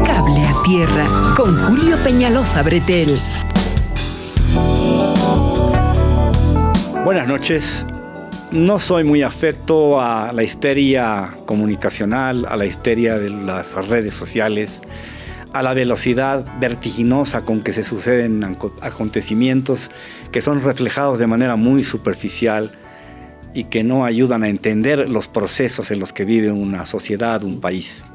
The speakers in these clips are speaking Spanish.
Cable a Tierra con Julio Peñalosa Bretel. Buenas noches. No soy muy afecto a la histeria comunicacional, a la histeria de las redes sociales, a la velocidad vertiginosa con que se suceden acontecimientos que son reflejados de manera muy superficial y que no ayudan a entender los procesos en los que vive una sociedad, un país.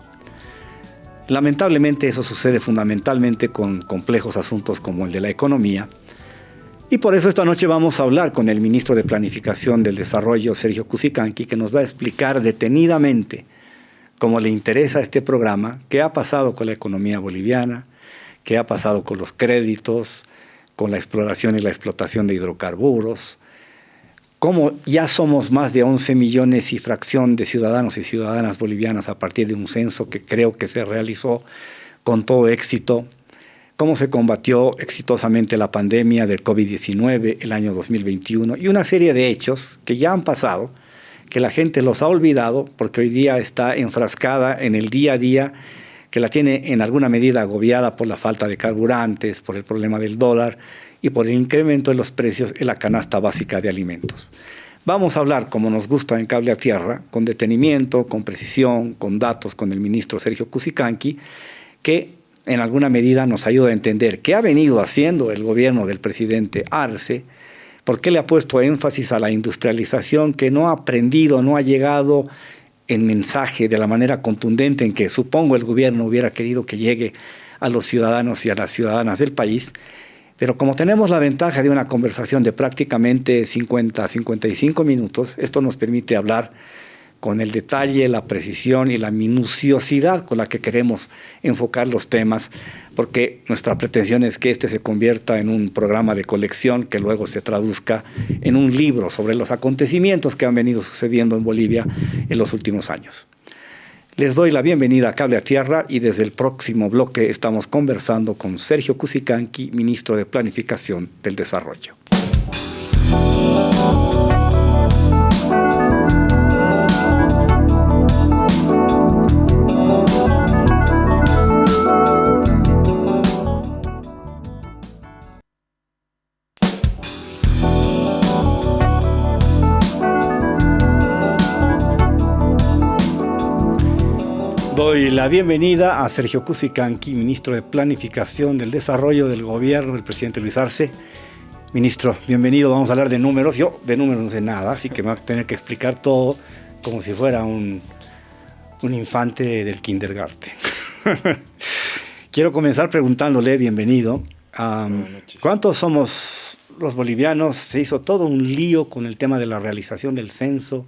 Lamentablemente eso sucede fundamentalmente con complejos asuntos como el de la economía. Y por eso esta noche vamos a hablar con el ministro de Planificación del Desarrollo, Sergio Cusicanqui, que nos va a explicar detenidamente, como le interesa a este programa, qué ha pasado con la economía boliviana, qué ha pasado con los créditos, con la exploración y la explotación de hidrocarburos, cómo ya somos más de 11 millones y fracción de ciudadanos y ciudadanas bolivianas a partir de un censo que creo que se realizó con todo éxito, cómo se combatió exitosamente la pandemia del COVID-19 el año 2021 y una serie de hechos que ya han pasado, que la gente los ha olvidado porque hoy día está enfrascada en el día a día, que la tiene en alguna medida agobiada por la falta de carburantes, por el problema del dólar y por el incremento de los precios en la canasta básica de alimentos. Vamos a hablar, como nos gusta en Cable a Tierra, con detenimiento, con precisión, con datos, con el ministro Sergio Cusicanqui, que en alguna medida nos ayuda a entender qué ha venido haciendo el gobierno del presidente Arce, por qué le ha puesto énfasis a la industrialización que no ha aprendido, no ha llegado en mensaje de la manera contundente en que supongo el gobierno hubiera querido que llegue a los ciudadanos y a las ciudadanas del país. Pero como tenemos la ventaja de una conversación de prácticamente 50-55 minutos, esto nos permite hablar con el detalle, la precisión y la minuciosidad con la que queremos enfocar los temas, porque nuestra pretensión es que este se convierta en un programa de colección que luego se traduzca en un libro sobre los acontecimientos que han venido sucediendo en Bolivia en los últimos años. Les doy la bienvenida a Cable a Tierra y desde el próximo bloque estamos conversando con Sergio Cusicanqui, ministro de Planificación del Desarrollo. Doy la bienvenida a Sergio Cusicanqui, ministro de Planificación del Desarrollo del Gobierno del presidente Luis Arce. Ministro, bienvenido. Vamos a hablar de números. Yo de números no sé nada, así que me va a tener que explicar todo como si fuera un infante del kindergarten. Quiero comenzar preguntándole, bienvenido, ¿cuántos somos los bolivianos? Se hizo todo un lío con el tema de la realización del censo.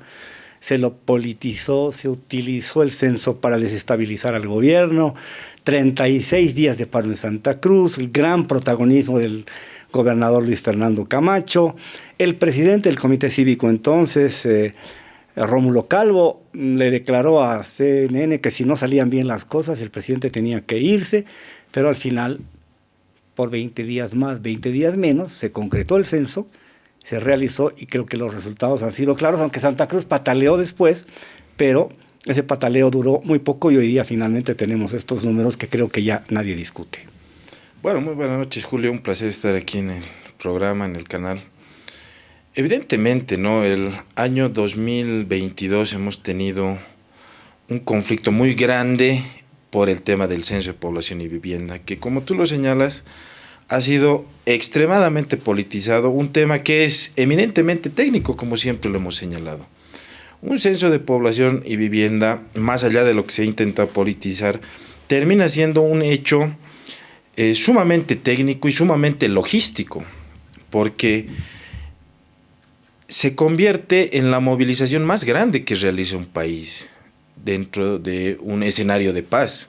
Se lo politizó, se utilizó el censo para desestabilizar al gobierno, 36 días de paro en Santa Cruz, el gran protagonismo del gobernador Luis Fernando Camacho, el presidente del Comité Cívico entonces, Rómulo Calvo, le declaró a CNN que si no salían bien las cosas, el presidente tenía que irse, pero al final, por 20 días más, 20 días menos, se concretó el censo, se realizó y creo que los resultados han sido claros, aunque Santa Cruz pataleó después, pero ese pataleo duró muy poco y hoy día finalmente tenemos estos números que creo que ya nadie discute. Bueno, muy buenas noches, Julio, un placer estar aquí en el programa, en el canal. Evidentemente, ¿no? El año 2022 hemos tenido un conflicto muy grande por el tema del censo de población y vivienda, que como tú lo señalas, ha sido extremadamente politizado, un tema que es eminentemente técnico, como siempre lo hemos señalado. Un censo de población y vivienda, más allá de lo que se ha intentado politizar, termina siendo un hecho sumamente técnico y sumamente logístico, porque se convierte en la movilización más grande que realiza un país dentro de un escenario de paz.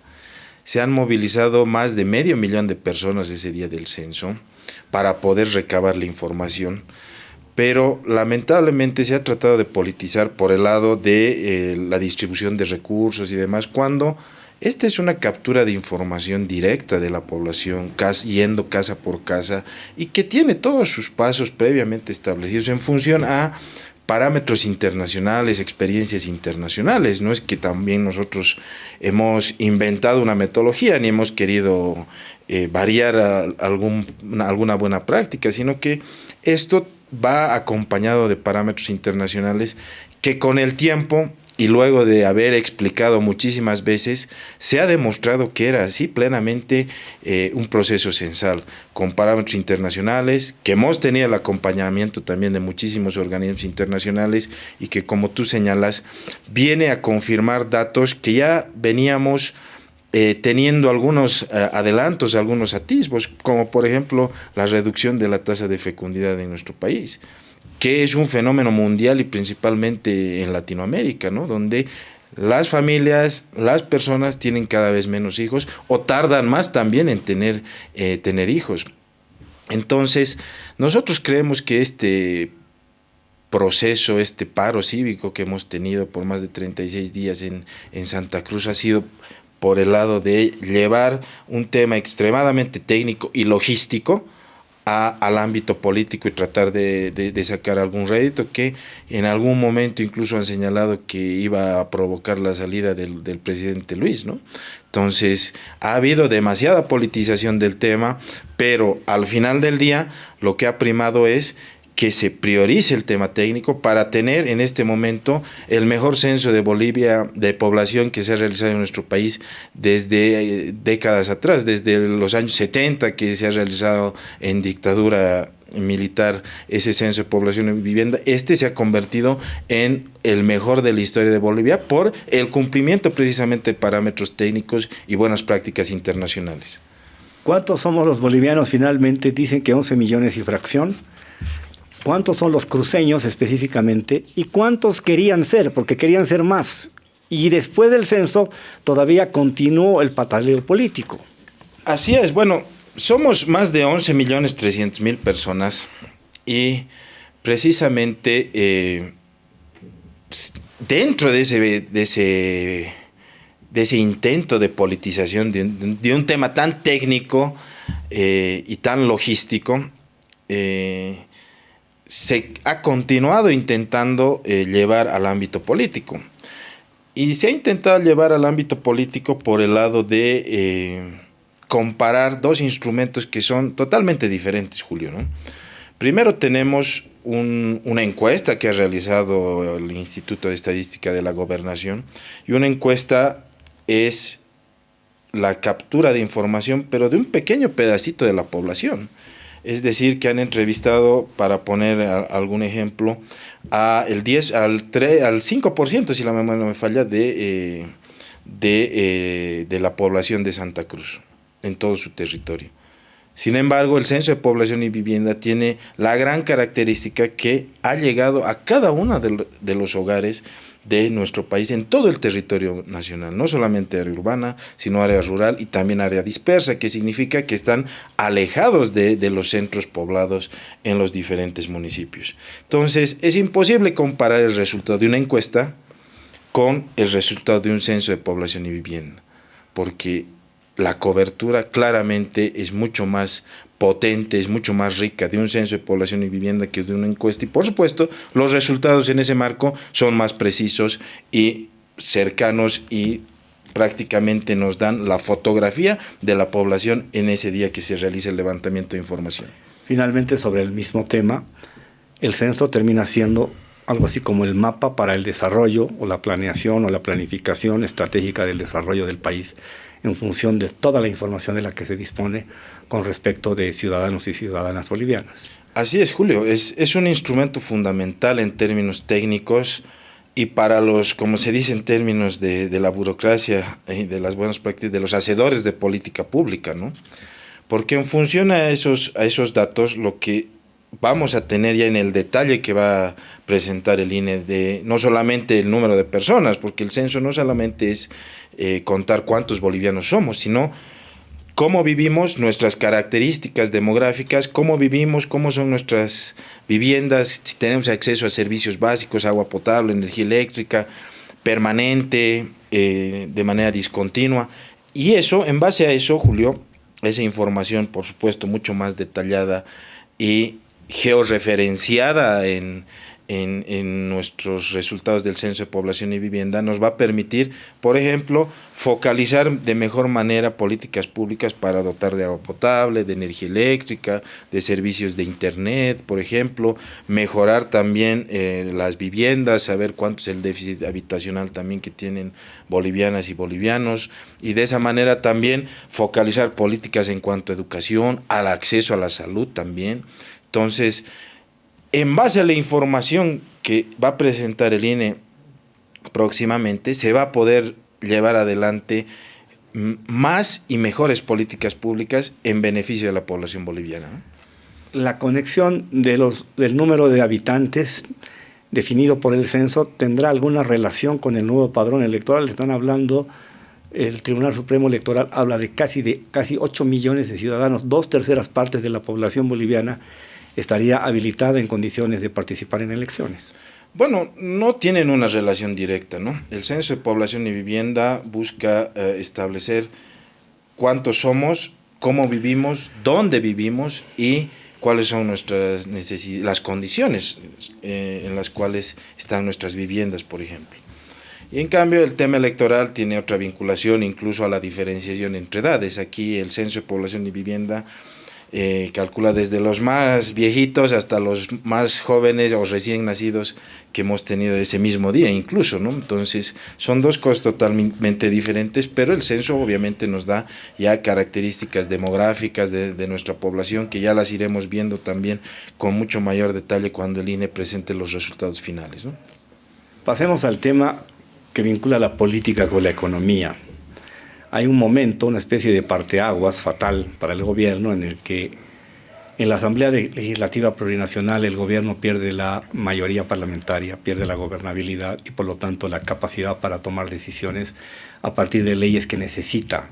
Se han movilizado más de 500,000 de personas ese día del censo para poder recabar la información, pero lamentablemente se ha tratado de politizar por el lado de la distribución de recursos y demás, cuando esta es una captura de información directa de la población, yendo casa por casa, y que tiene todos sus pasos previamente establecidos en función a parámetros internacionales, experiencias internacionales. No es que también nosotros hemos inventado una metodología ni hemos querido variar alguna buena práctica, sino que esto va acompañado de parámetros internacionales que con el tiempo y luego de haber explicado muchísimas veces, se ha demostrado que era así plenamente un proceso censal, con parámetros internacionales, que hemos tenido el acompañamiento también de muchísimos organismos internacionales y que, como tú señalas, viene a confirmar datos que ya veníamos teniendo algunos adelantos, algunos atisbos, como por ejemplo la reducción de la tasa de fecundidad en nuestro país, que es un fenómeno mundial y principalmente en Latinoamérica, ¿no? Donde las familias, las personas tienen cada vez menos hijos o tardan más también en tener hijos. Entonces, nosotros creemos que este proceso, este paro cívico que hemos tenido por más de 36 días en Santa Cruz ha sido por el lado de llevar un tema extremadamente técnico y logístico al ámbito político y tratar de sacar algún rédito que en algún momento incluso han señalado que iba a provocar la salida del presidente Luis, ¿no? Entonces ha habido demasiada politización del tema, pero al final del día lo que ha primado es que se priorice el tema técnico para tener en este momento el mejor censo de Bolivia de población que se ha realizado en nuestro país desde décadas atrás, desde los años 70 que se ha realizado en dictadura militar ese censo de población y vivienda. Este se ha convertido en el mejor de la historia de Bolivia por el cumplimiento precisamente de parámetros técnicos y buenas prácticas internacionales. ¿Cuántos somos los bolivianos finalmente? Dicen que 11 millones y fracción. ¿Cuántos son los cruceños específicamente? ¿Y cuántos querían ser? Porque querían ser más. Y después del censo todavía continuó el pataleo político. Así es. Bueno, somos más de 11.300.000 personas y precisamente dentro de ese intento de politización de un tema tan técnico y tan logístico, se ha continuado intentando llevar al ámbito político. Y se ha intentado llevar al ámbito político por el lado de comparar dos instrumentos que son totalmente diferentes, Julio, ¿no? Primero tenemos una encuesta que ha realizado el Instituto de Estadística de la Gobernación, y una encuesta es la captura de información, pero de un pequeño pedacito de la población. Es decir, que han entrevistado, para poner algún ejemplo, al 5%, si la memoria no me falla, de la población de Santa Cruz, en todo su territorio. Sin embargo, el Censo de Población y Vivienda tiene la gran característica que ha llegado a cada uno de los hogares de nuestro país en todo el territorio nacional, no solamente área urbana, sino área rural y también área dispersa, que significa que están alejados de los centros poblados en los diferentes municipios. Entonces, es imposible comparar el resultado de una encuesta con el resultado de un censo de población y vivienda, porque la cobertura claramente es mucho más potente, es mucho más rica de un censo de población y vivienda que de una encuesta, y por supuesto los resultados en ese marco son más precisos y cercanos y prácticamente nos dan la fotografía de la población en ese día que se realiza el levantamiento de información. Finalmente, sobre el mismo tema, el censo termina siendo algo así como el mapa para el desarrollo o la planeación o la planificación estratégica del desarrollo del país en función de toda la información de la que se dispone con respecto de ciudadanos y ciudadanas bolivianas. Así es, Julio, es un instrumento fundamental en términos técnicos y para los, como se dice en términos de la burocracia y de las buenas prácticas, de los hacedores de política pública, ¿no? Porque en función a esos datos, lo que vamos a tener ya en el detalle que va a presentar el INE de no solamente el número de personas, porque el censo no solamente es contar cuántos bolivianos somos, sino cómo vivimos, nuestras características demográficas, cómo vivimos, cómo son nuestras viviendas, si tenemos acceso a servicios básicos, agua potable, energía eléctrica, permanente, de manera discontinua. Y eso, en base a eso, Julio, esa información, por supuesto, mucho más detallada y georreferenciada en en nuestros resultados del Censo de Población y Vivienda nos va a permitir, por ejemplo, focalizar de mejor manera políticas públicas para dotar de agua potable, de energía eléctrica, de servicios de internet, por ejemplo, mejorar también las viviendas, saber cuánto es el déficit habitacional también que tienen bolivianas y bolivianos, y de esa manera también focalizar políticas en cuanto a educación, al acceso a la salud también. Entonces, en base a la información que va a presentar el INE próximamente, se va a poder llevar adelante más y mejores políticas públicas en beneficio de la población boliviana, ¿no? La conexión del número de habitantes definido por el censo tendrá alguna relación con el nuevo padrón electoral. Están hablando, el Tribunal Supremo Electoral habla de casi 8 millones de ciudadanos, 2/3 partes de la población boliviana estaría habilitada en condiciones de participar en elecciones. Bueno, no tienen una relación directa, ¿no? El Censo de Población y Vivienda busca establecer cuántos somos, cómo vivimos, dónde vivimos y cuáles son nuestras necesidades, las condiciones en las cuales están nuestras viviendas, por ejemplo. Y en cambio el tema electoral tiene otra vinculación, incluso a la diferenciación entre edades. Aquí el Censo de Población y Vivienda calcula desde los más viejitos hasta los más jóvenes o recién nacidos que hemos tenido ese mismo día incluso, ¿no? Entonces son dos cosas totalmente diferentes, pero el censo obviamente nos da ya características demográficas de nuestra población que ya las iremos viendo también con mucho mayor detalle cuando el INE presente los resultados finales, ¿no? Pasemos al tema que vincula la política con la economía. Hay un momento, una especie de parteaguas fatal para el gobierno en el que en la Asamblea Legislativa Plurinacional el gobierno pierde la mayoría parlamentaria, pierde la gobernabilidad y por lo tanto la capacidad para tomar decisiones a partir de leyes que necesita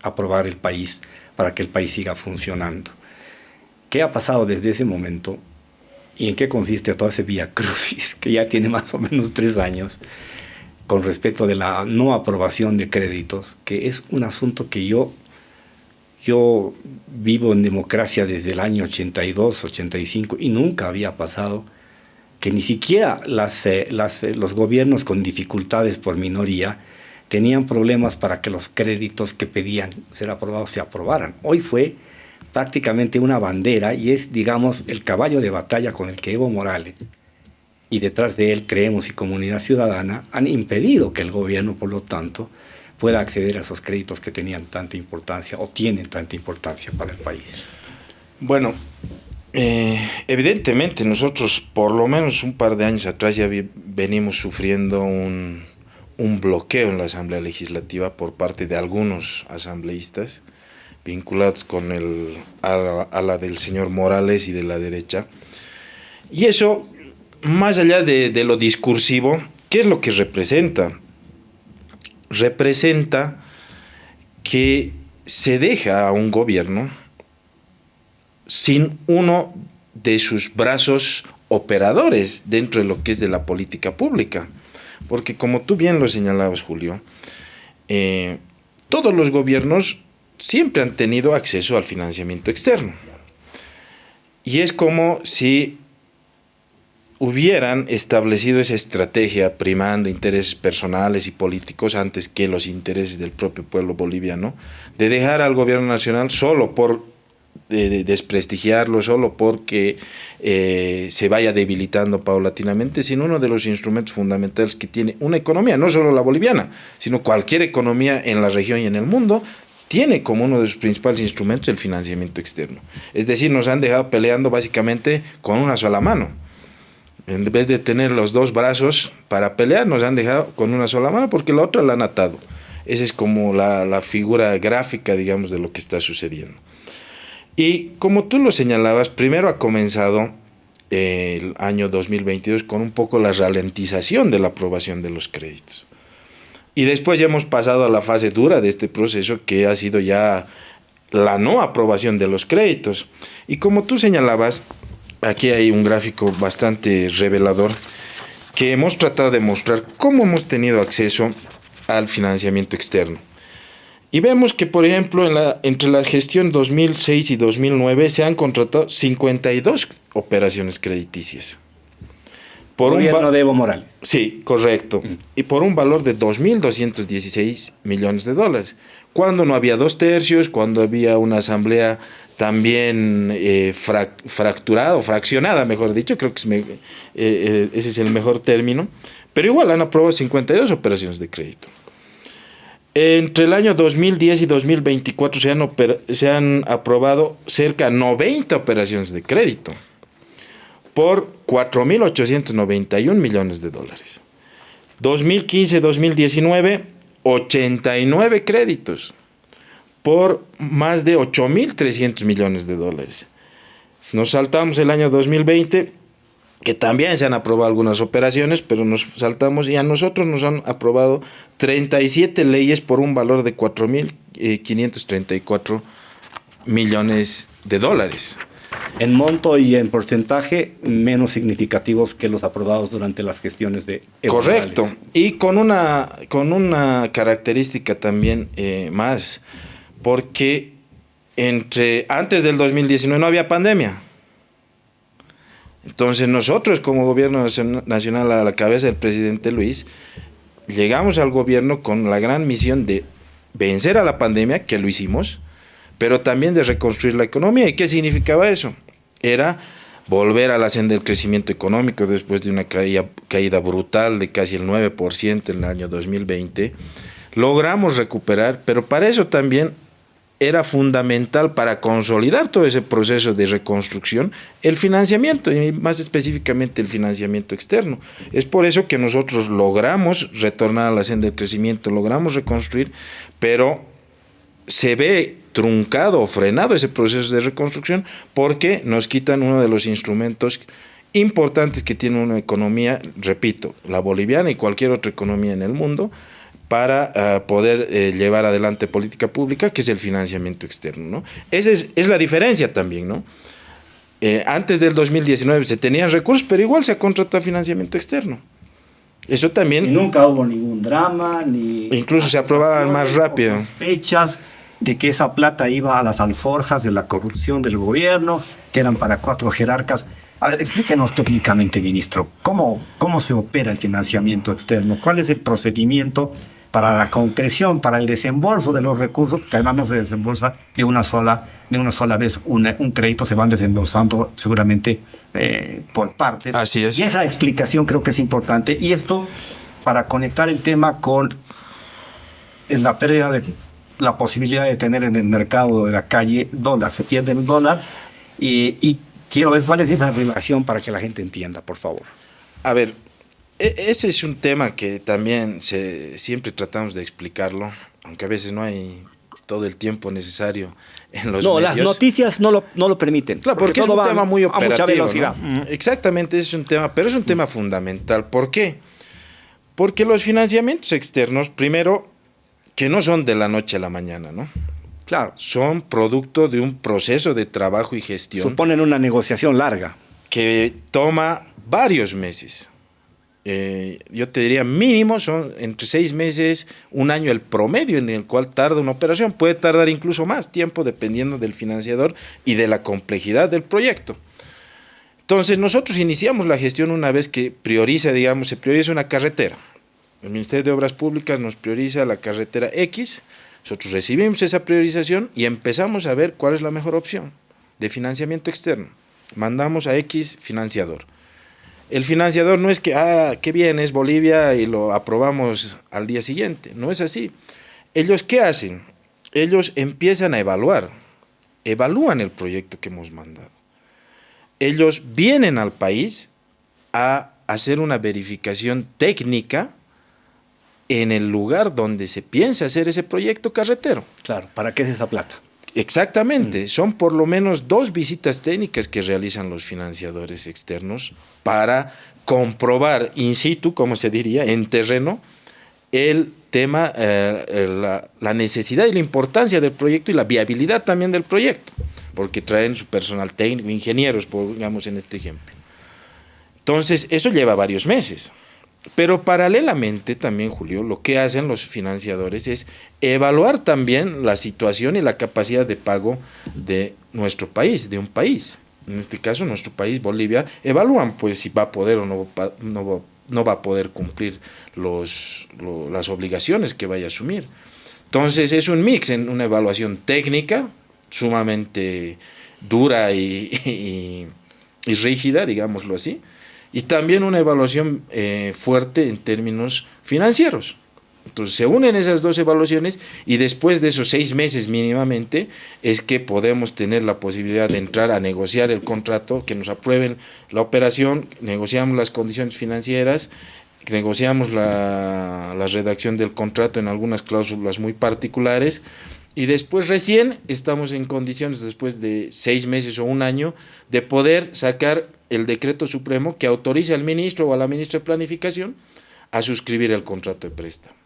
aprobar el país para que el país siga funcionando. ¿Qué ha pasado desde ese momento y en qué consiste todo ese viacrucis que ya tiene más o menos 3 años? Con respecto de la no aprobación de créditos, que es un asunto que yo vivo en democracia desde el año 82, 85 y nunca había pasado que ni siquiera los gobiernos con dificultades por minoría tenían problemas para que los créditos que pedían ser aprobados se aprobaran. Hoy fue prácticamente una bandera y es, digamos, el caballo de batalla con el que Evo Morales y detrás de él Creemos y Comunidad Ciudadana han impedido que el gobierno, por lo tanto, pueda acceder a esos créditos que tenían tanta importancia o tienen tanta importancia para el país. Bueno, evidentemente nosotros por lo menos un par de años atrás ya venimos sufriendo un bloqueo en la Asamblea Legislativa por parte de algunos asambleístas vinculados con a la del señor Morales y de la derecha. Y eso, más allá de lo discursivo, ¿qué es lo que representa? Representa que se deja a un gobierno sin uno de sus brazos operadores dentro de lo que es de la política pública. Porque como tú bien lo señalabas, Julio, todos los gobiernos siempre han tenido acceso al financiamiento externo. Y es como si hubieran establecido esa estrategia primando intereses personales y políticos antes que los intereses del propio pueblo boliviano, de dejar al gobierno nacional solo por desprestigiarlo, solo porque se vaya debilitando paulatinamente, sin uno de los instrumentos fundamentales que tiene una economía, no solo la boliviana, sino cualquier economía en la región y en el mundo, tiene como uno de sus principales instrumentos el financiamiento externo. Es decir, nos han dejado peleando básicamente con una sola mano. En vez de tener los dos brazos para pelear, nos han dejado con una sola mano porque la otra la han atado. Esa es como la figura gráfica, digamos, de lo que está sucediendo. Y como tú lo señalabas, primero ha comenzado el año 2022 con un poco la ralentización de la aprobación de los créditos. Y después ya hemos pasado a la fase dura de este proceso, que ha sido ya la no aprobación de los créditos. Y como tú señalabas, aquí hay un gráfico bastante revelador que hemos tratado de mostrar cómo hemos tenido acceso al financiamiento externo. Y vemos que, por ejemplo, entre la gestión 2006 y 2009 se han contratado 52 operaciones crediticias. Gobierno de Evo Morales. Sí, correcto. Y por un valor de 2.216 millones de dólares. Cuando no había 2/3, cuando había una asamblea también fracturada o fraccionada, mejor dicho, creo que ese es el mejor término, pero igual han aprobado 52 operaciones de crédito. Entre el año 2010 y 2024 se han aprobado cerca de 90 operaciones de crédito por 4.891 millones de dólares. 2015-2019, 89 créditos por más de 8.300 millones de dólares. Nos saltamos el año 2020, que también se han aprobado algunas operaciones, pero nos saltamos y a nosotros nos han aprobado 37 leyes por un valor de 4.534 millones de dólares. En monto y en porcentaje menos significativos que los aprobados durante las gestiones de Evo Correcto. Morales. Y con una característica también más, porque antes del 2019 no había pandemia. Entonces nosotros como gobierno nacional a la cabeza del presidente Luis, llegamos al gobierno con la gran misión de vencer a la pandemia, que lo hicimos, pero también de reconstruir la economía. ¿Y qué significaba eso? Era volver a la senda del crecimiento económico después de una caída brutal de casi el 9% en el año 2020. Logramos recuperar, pero para eso también era fundamental, para consolidar todo ese proceso de reconstrucción, el financiamiento, y más específicamente el financiamiento externo. Es por eso que nosotros logramos retornar a la senda del crecimiento, logramos reconstruir, pero se ve truncado o frenado ese proceso de reconstrucción porque nos quitan uno de los instrumentos importantes que tiene una economía, repito, la boliviana y cualquier otra economía en el mundo, para poder llevar adelante política pública, que es el financiamiento externo, ¿no? Esa es la diferencia también, ¿no? Antes del 2019 se tenían recursos, pero igual se ha contratado financiamiento externo. Eso también... Y nunca hubo ningún drama, ni... Incluso se aprobaban más rápido. Sospechas de que esa plata iba a las alforjas de la corrupción del gobierno, que eran para 4 jerarcas. A ver, explíquenos técnicamente, ministro, ¿cómo se opera el financiamiento externo? ¿Cuál es el procedimiento para la concreción, para el desembolso de los recursos? Que además no se desembolsa de una sola vez un crédito, se van desembolsando seguramente por partes. Así es. Y esa explicación creo que es importante. Y esto para conectar el tema con la pérdida de la posibilidad de tener en el mercado de la calle dólar. Se pierde el dólar y quiero ver cuál es esa relación para que la gente entienda, por favor. A ver, ese es un tema que también siempre tratamos de explicarlo, aunque a veces no hay todo el tiempo necesario en los medios. Las noticias no lo permiten. Claro, porque es un tema muy operativo, a mucha velocidad. ¿no? Exactamente, ese es un tema, pero es un tema fundamental. ¿Por qué? Porque los financiamientos externos, primero, que no son de la noche a la mañana, ¿no? Claro. Son producto de un proceso de trabajo y gestión. Suponen una negociación larga. Que toma varios meses. Yo te diría mínimo son entre 6 meses, 1 año el promedio en el cual tarda una operación. Puede tardar incluso más tiempo dependiendo del financiador y de la complejidad del proyecto. Entonces nosotros iniciamos la gestión una vez que se prioriza una carretera. El Ministerio de Obras Públicas nos prioriza la carretera X. Nosotros recibimos esa priorización y empezamos a ver cuál es la mejor opción de financiamiento externo. Mandamos a X financiador. El financiador no es que, qué bien, es Bolivia y lo aprobamos al día siguiente. No es así. ¿Ellos qué hacen? Ellos empiezan a evalúan el proyecto que hemos mandado. Ellos vienen al país a hacer una verificación técnica en el lugar donde se piensa hacer ese proyecto carretero. Claro, ¿para qué es esa plata? Exactamente, son por lo menos 2 visitas técnicas que realizan los financiadores externos para comprobar in situ, como se diría, en terreno, el tema, la necesidad y la importancia del proyecto y la viabilidad también del proyecto, porque traen su personal técnico, ingenieros, pongamos en este ejemplo. Entonces, eso lleva varios meses. Pero paralelamente también, Julio, lo que hacen los financiadores es evaluar también la situación y la capacidad de pago de nuestro país, de un país. en este caso nuestro país, Bolivia, evalúan pues si va a poder o no va a poder cumplir las obligaciones que vaya a asumir. Entonces es un mix en una evaluación técnica sumamente dura y rígida, digámoslo así, y también una evaluación fuerte en términos financieros. Entonces se unen esas dos evaluaciones y después de esos 6 meses mínimamente es que podemos tener la posibilidad de entrar a negociar el contrato, que nos aprueben la operación, negociamos las condiciones financieras, negociamos la redacción del contrato en algunas cláusulas muy particulares y después recién estamos en condiciones, después de 6 meses o un año, de poder sacar el decreto supremo que autorice al ministro o a la ministra de Planificación a suscribir el contrato de préstamo.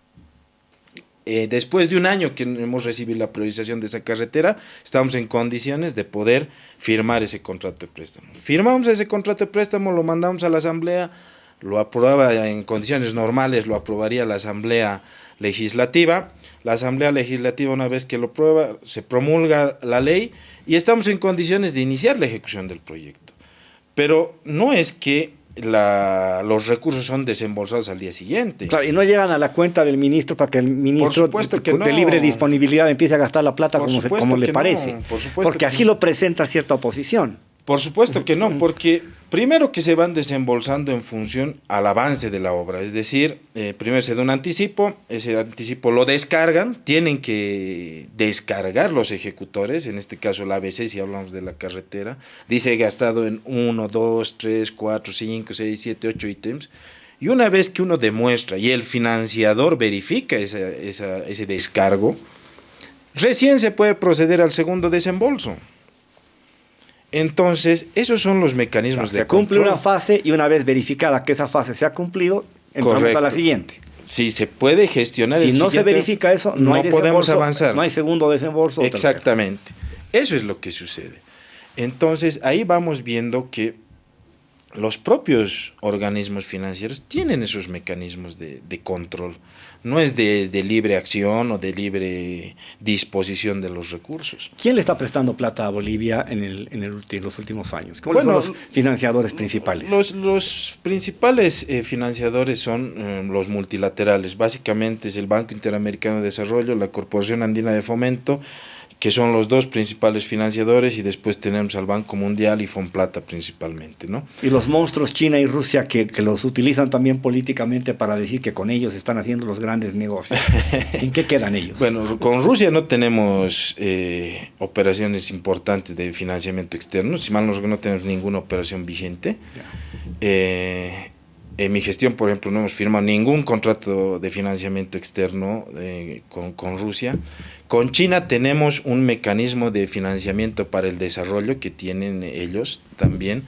Después de un año que hemos recibido la priorización de esa carretera, estamos en condiciones de poder firmar ese contrato de préstamo. Firmamos ese contrato de préstamo, lo mandamos a la Asamblea, lo aprueba en condiciones normales, lo aprobaría la Asamblea Legislativa. La Asamblea Legislativa, una vez que lo aprueba, se promulga la ley y estamos en condiciones de iniciar la ejecución del proyecto. Pero no es que los recursos son desembolsados al día siguiente. Claro, y no llegan a la cuenta del ministro para que el ministro de libre disponibilidad empiece a gastar la plata como le parece. Porque así lo presenta cierta oposición. Por supuesto que no, porque primero que se van desembolsando en función al avance de la obra, es decir, primero se da un anticipo, ese anticipo lo descargan, tienen que descargar los ejecutores, en este caso la ABC, si hablamos de la carretera, dice gastado en 1, 2, 3, 4, 5, 6, 7, 8 ítems, y una vez que uno demuestra y el financiador verifica ese descargo, recién se puede proceder al segundo desembolso. Entonces, esos son los mecanismos de control. Se cumple una fase y una vez verificada que esa fase se ha cumplido, entramos a la siguiente. Si se puede gestionar si no se verifica eso, no hay podemos avanzar. No hay segundo desembolso. Exactamente. Eso es lo que sucede. Entonces, ahí vamos viendo que los propios organismos financieros tienen esos mecanismos de control. No es de libre acción o de libre disposición de los recursos. ¿Quién le está prestando plata a Bolivia en los últimos años? ¿Cuáles son los financiadores principales? Los principales financiadores son los multilaterales. Básicamente es el Banco Interamericano de Desarrollo, la Corporación Andina de Fomento, que son los dos principales financiadores, y después tenemos al Banco Mundial y Fomplata principalmente, ¿no? Y los monstruos China y Rusia que los utilizan también políticamente para decir que con ellos están haciendo los grandes negocios. ¿En qué quedan ellos? Bueno, con Rusia no tenemos operaciones importantes de financiamiento externo, si mal no recuerdo no tenemos ninguna operación vigente. En mi gestión, por ejemplo, no hemos firmado ningún contrato de financiamiento externo con Rusia. Con China tenemos un mecanismo de financiamiento para el desarrollo que tienen ellos también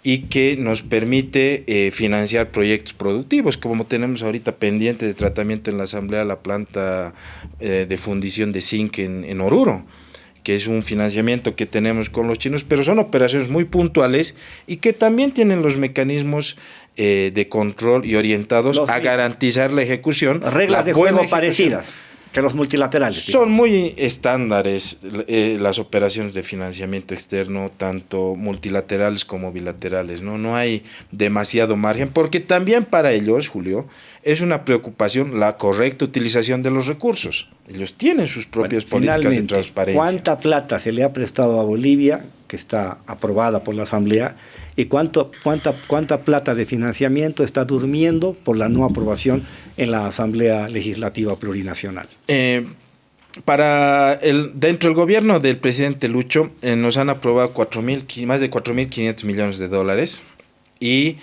y que nos permite financiar proyectos productivos, como tenemos ahorita pendiente de tratamiento en la Asamblea la planta de fundición de zinc en Oruro, que es un financiamiento que tenemos con los chinos, pero son operaciones muy puntuales y que también tienen los mecanismos de control y orientados a garantizar la ejecución. Reglas de juego parecidas que los multilaterales. Son muy estándares las operaciones de financiamiento externo, tanto multilaterales como bilaterales, ¿no? No hay demasiado margen, porque también para ellos, Julio, es una preocupación la correcta utilización de los recursos. Ellos tienen sus propias políticas de transparencia. ¿Cuánta plata se le ha prestado a Bolivia, que está aprobada por la Asamblea, y cuánta plata de financiamiento está durmiendo por la no aprobación en la Asamblea Legislativa Plurinacional? Dentro del gobierno del presidente Lucho nos han aprobado más de 4.500 millones de dólares y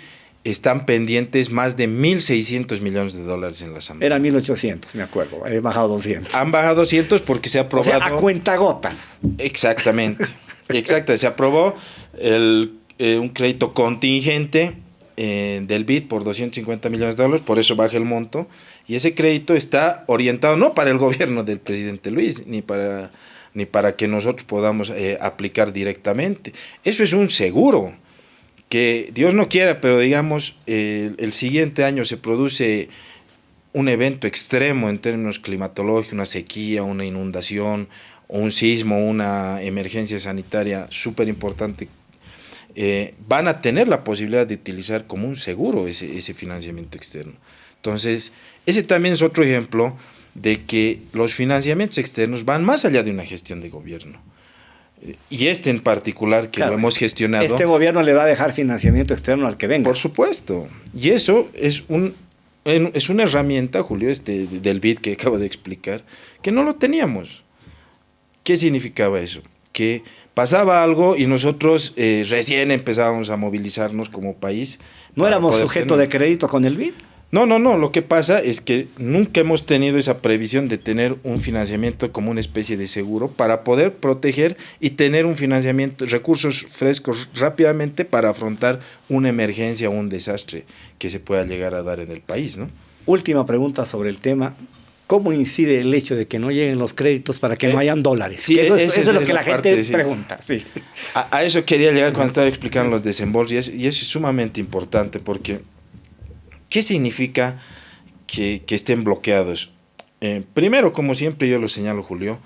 están pendientes más de 1.600 millones de dólares en la Asamblea. Era 1.800, me acuerdo, he bajado 200. Han bajado 200 porque se ha aprobado... O sea, a cuentagotas. Exactamente, se aprobó un crédito contingente del BID por 250 millones de dólares, por eso baja el monto, y ese crédito está orientado no para el gobierno del presidente Luis, ni para que nosotros podamos aplicar directamente. Eso es un seguro, que Dios no quiera, pero digamos, el siguiente año se produce un evento extremo en términos climatológicos, una sequía, una inundación, o un sismo, una emergencia sanitaria súper importante van a tener la posibilidad de utilizar como un seguro ese financiamiento externo. Entonces, ese también es otro ejemplo de que los financiamientos externos van más allá de una gestión de gobierno. Y este en particular, que lo hemos gestionado... Este gobierno le va a dejar financiamiento externo al que venga. Por supuesto. Y eso es una herramienta, Julio, del BID que acabo de explicar, que no lo teníamos. ¿Qué significaba eso? Que pasaba algo y nosotros recién empezábamos a movilizarnos como país. ¿No éramos sujeto de crédito con el BID? No. Lo que pasa es que nunca hemos tenido esa previsión de tener un financiamiento como una especie de seguro para poder proteger y tener un financiamiento, recursos frescos rápidamente para afrontar una emergencia o un desastre que se pueda llegar a dar en el país, ¿no? Última pregunta sobre el tema. ¿Cómo incide el hecho de que no lleguen los créditos para que no hayan dólares? Sí, eso es lo que la gente sí. pregunta. Sí. A eso quería llegar cuando estaba explicando los desembolsos y eso es sumamente importante porque ¿qué significa que estén bloqueados? Primero, como siempre yo lo señalo, Julio,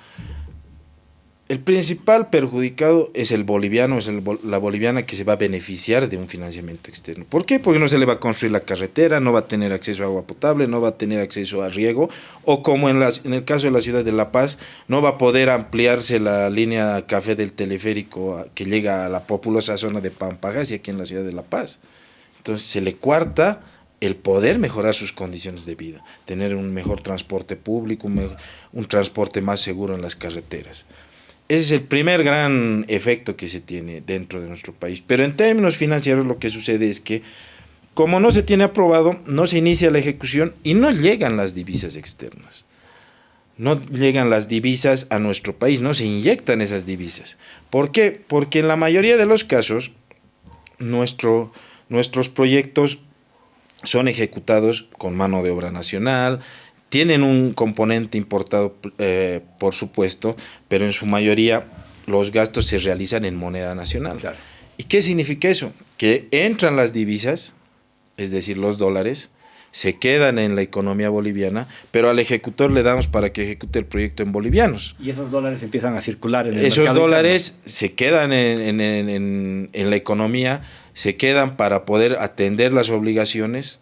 el principal perjudicado es el boliviano, la boliviana que se va a beneficiar de un financiamiento externo. ¿Por qué? Porque no se le va a construir la carretera, no va a tener acceso a agua potable, no va a tener acceso a riego, o como en el caso de la ciudad de La Paz, no va a poder ampliarse la línea café del teleférico que llega a la populosa zona de Pampagas y aquí en la ciudad de La Paz. Entonces se le cuarta el poder mejorar sus condiciones de vida, tener un mejor transporte público, un transporte más seguro en las carreteras. Ese es el primer gran efecto que se tiene dentro de nuestro país. Pero en términos financieros lo que sucede es que, como no se tiene aprobado, no se inicia la ejecución y no llegan las divisas externas. No llegan las divisas a nuestro país, no se inyectan esas divisas. ¿Por qué? Porque en la mayoría de los casos, nuestros proyectos son ejecutados con mano de obra nacional, tienen un componente importado, por supuesto, pero en su mayoría los gastos se realizan en moneda nacional. Claro. ¿Y qué significa eso? Que entran las divisas, es decir, los dólares, se quedan en la economía boliviana, pero al ejecutor le damos para que ejecute el proyecto en bolivianos. Y esos dólares empiezan a circular en el Esos mercado dólares interno. se quedan en la economía, se quedan para poder atender las obligaciones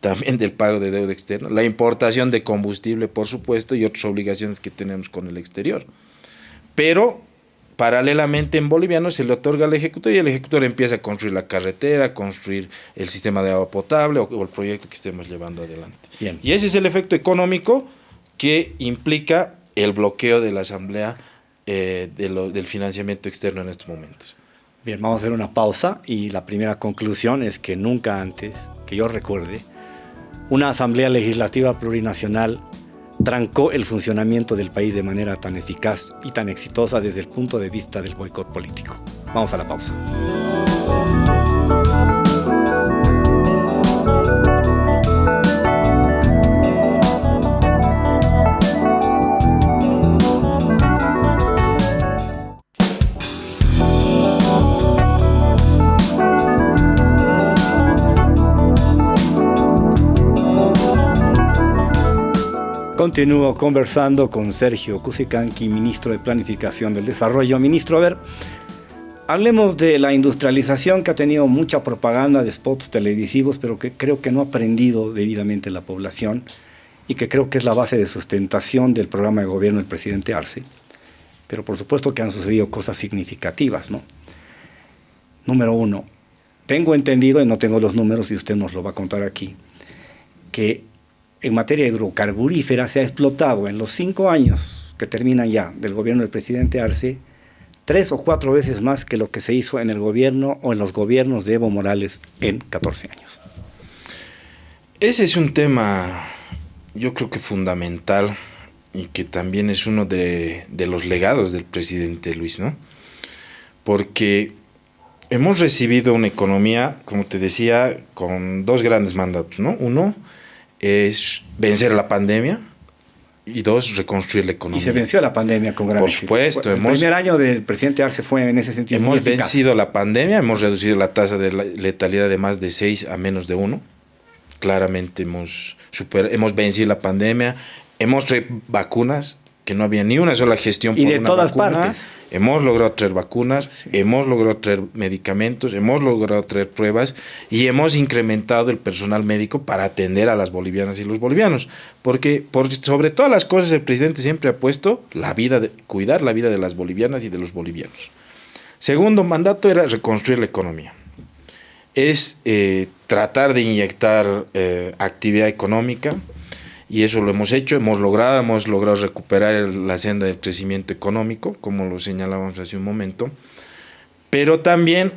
también del pago de deuda externa, la importación de combustible, por supuesto, y otras obligaciones que tenemos con el exterior. Pero, paralelamente, en boliviano se le otorga al ejecutor y el ejecutor empieza a construir la carretera, construir el sistema de agua potable o el proyecto que estemos llevando adelante. Bien. Y ese es el efecto económico que implica el bloqueo de la Asamblea del financiamiento externo en estos momentos. Bien, vamos a hacer una pausa y la primera conclusión es que nunca antes, que yo recuerde, una Asamblea Legislativa Plurinacional trancó el funcionamiento del país de manera tan eficaz y tan exitosa desde el punto de vista del boicot político. Vamos a la pausa. Continúo conversando con Sergio Cusicanqui, ministro de Planificación del Desarrollo. Ministro, a ver, hablemos de la industrialización que ha tenido mucha propaganda de spots televisivos, pero que creo que no ha aprendido debidamente la población y que creo que es la base de sustentación del programa de gobierno del presidente Arce. Pero por supuesto que han sucedido cosas significativas, ¿no? Número uno, tengo entendido, y no tengo los números y usted nos lo va a contar aquí, que en materia hidrocarburífera se ha explotado en los 5 años que terminan ya del gobierno del presidente Arce 3 o 4 veces más que lo que se hizo en el gobierno o en los gobiernos de Evo Morales en 14 años. Ese es un tema, yo creo que fundamental y que también es uno de los legados del presidente Luis, ¿no? Porque hemos recibido una economía, como te decía, con 2 grandes mandatos, ¿no? Uno es vencer la pandemia y 2, reconstruir la economía. Y se venció la pandemia con gran éxito. Por supuesto. El primer año del presidente Arce fue en ese sentido muy eficaz. Hemos vencido la pandemia, hemos reducido la tasa de letalidad de más de 6 a menos de 1. Claramente hemos vencido la pandemia, hemos traído vacunas que no había ni una sola gestión y por de una todas vacuna. partes. Hemos logrado traer vacunas, Sí. hemos logrado traer medicamentos, hemos logrado traer pruebas y hemos incrementado el personal médico para atender a las bolivianas y los bolivianos. Porque sobre todas las cosas el presidente siempre ha puesto cuidar la vida de las bolivianas y de los bolivianos. Segundo mandato era reconstruir la economía. Es tratar de inyectar actividad económica, y eso lo hemos hecho, hemos logrado recuperar la senda del crecimiento económico, como lo señalábamos hace un momento, pero también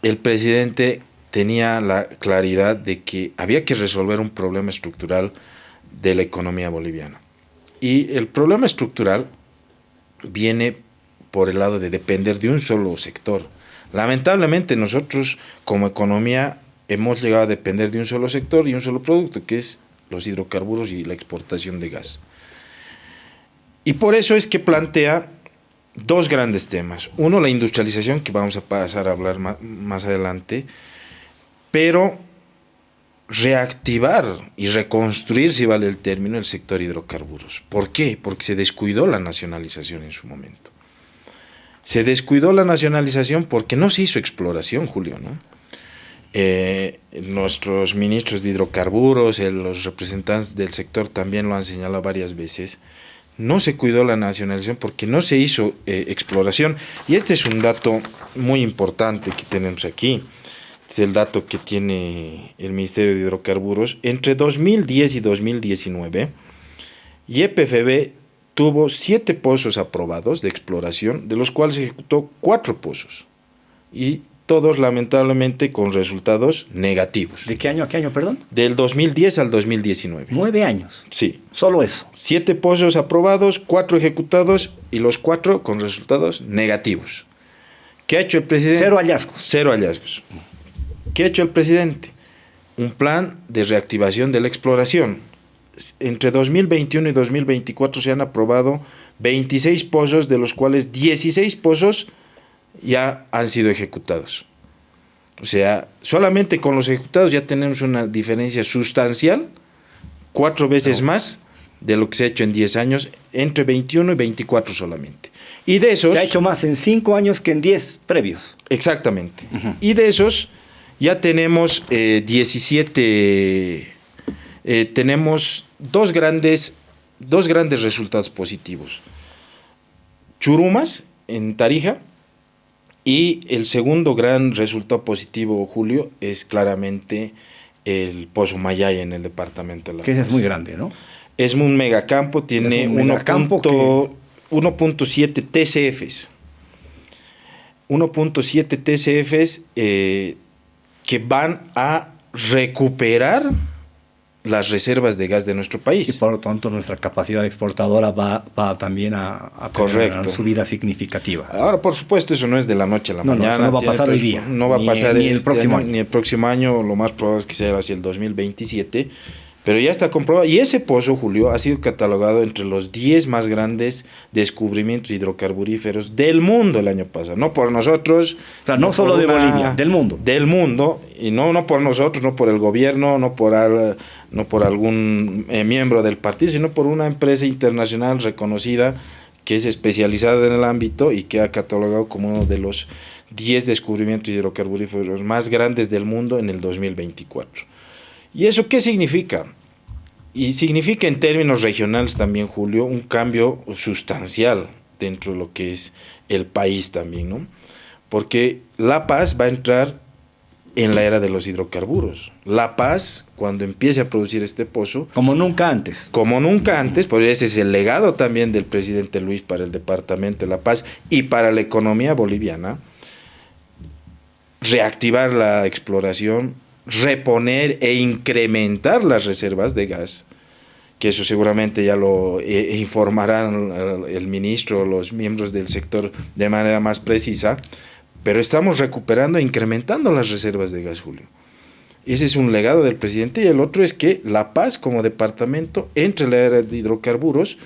el presidente tenía la claridad de que había que resolver un problema estructural de la economía boliviana. Y el problema estructural viene por el lado de depender de un solo sector. Lamentablemente nosotros como economía hemos llegado a depender de un solo sector y un solo producto, que es los hidrocarburos y la exportación de gas. Y por eso es que plantea dos grandes temas. Uno, la industrialización, que vamos a pasar a hablar más adelante, pero reactivar y reconstruir, si vale el término, el sector hidrocarburos. ¿Por qué? Porque se descuidó la nacionalización en su momento. Se descuidó la nacionalización porque no se hizo exploración, Julio, ¿no? Nuestros ministros de hidrocarburos, los representantes del sector también lo han señalado varias veces. No se cuidó la nacionalización porque no se hizo exploración. Y este es un dato muy importante que tenemos aquí. Este es el dato que tiene el Ministerio de Hidrocarburos. Entre 2010 y 2019, YPFB tuvo 7 pozos aprobados de exploración, de los cuales ejecutó 4 pozos. Y todos lamentablemente con resultados negativos. ¿De qué año a qué año, perdón? Del 2010 al 2019. 9 años. Sí. Solo eso. 7 pozos aprobados, 4 ejecutados y los 4 con resultados negativos. ¿Qué ha hecho el presidente? 0 hallazgos. 0 hallazgos. ¿Qué ha hecho el presidente? Un plan de reactivación de la exploración. Entre 2021 y 2024 se han aprobado 26 pozos, de los cuales 16 pozos ya han sido ejecutados. O sea, solamente con los ejecutados ya tenemos una diferencia sustancial, 4 veces más de lo que se ha hecho en 10 años, entre 21 y 24 solamente. Y de esos... Se ha hecho más en 5 años que en 10 previos. Exactamente. Y de esos ya tenemos 17... tenemos dos grandes resultados positivos. Churumas, en Tarija. Y el segundo gran resultado positivo, Julio, es claramente el Pozo Mayaya en el departamento de La Paz. Que ese es muy grande, ¿no? Es un megacampo, tiene 1.7 TCFs. 1.7 TCFs que van a recuperar las reservas de gas de nuestro país. Y por lo tanto nuestra capacidad exportadora va también a tener una subida significativa. Ahora, por supuesto, eso no es de la noche a la mañana. No va a pasar hoy día. No va a pasar ni el próximo año. Ni el próximo año, lo más probable es que sea hacia el 2027. Pero ya está comprobado. Y ese pozo, Julio, ha sido catalogado entre los 10 más grandes descubrimientos hidrocarburíferos del mundo el año pasado. No por nosotros. O sea, no solo de Bolivia, del mundo. Del mundo. Y no por nosotros, no por el gobierno, no por algún miembro del partido, sino por una empresa internacional reconocida que es especializada en el ámbito y que ha catalogado como uno de los 10 descubrimientos hidrocarburíferos más grandes del mundo en el 2024. ¿Y eso qué significa? Y significa en términos regionales también, Julio, un cambio sustancial dentro de lo que es el país también, ¿no? Porque La Paz va a entrar en la era de los hidrocarburos. La Paz, cuando empiece a producir este pozo... Como nunca antes. Como nunca antes, pues ese es el legado también del presidente Luis para el departamento de La Paz y para la economía boliviana. Reactivar la exploración, reponer e incrementar las reservas de gas, que eso seguramente ya lo informarán el ministro o los miembros del sector de manera más precisa, pero estamos recuperando e incrementando las reservas de gas, Julio. Ese es un legado del presidente, y el otro es que La Paz como departamento entre la era de hidrocarburos,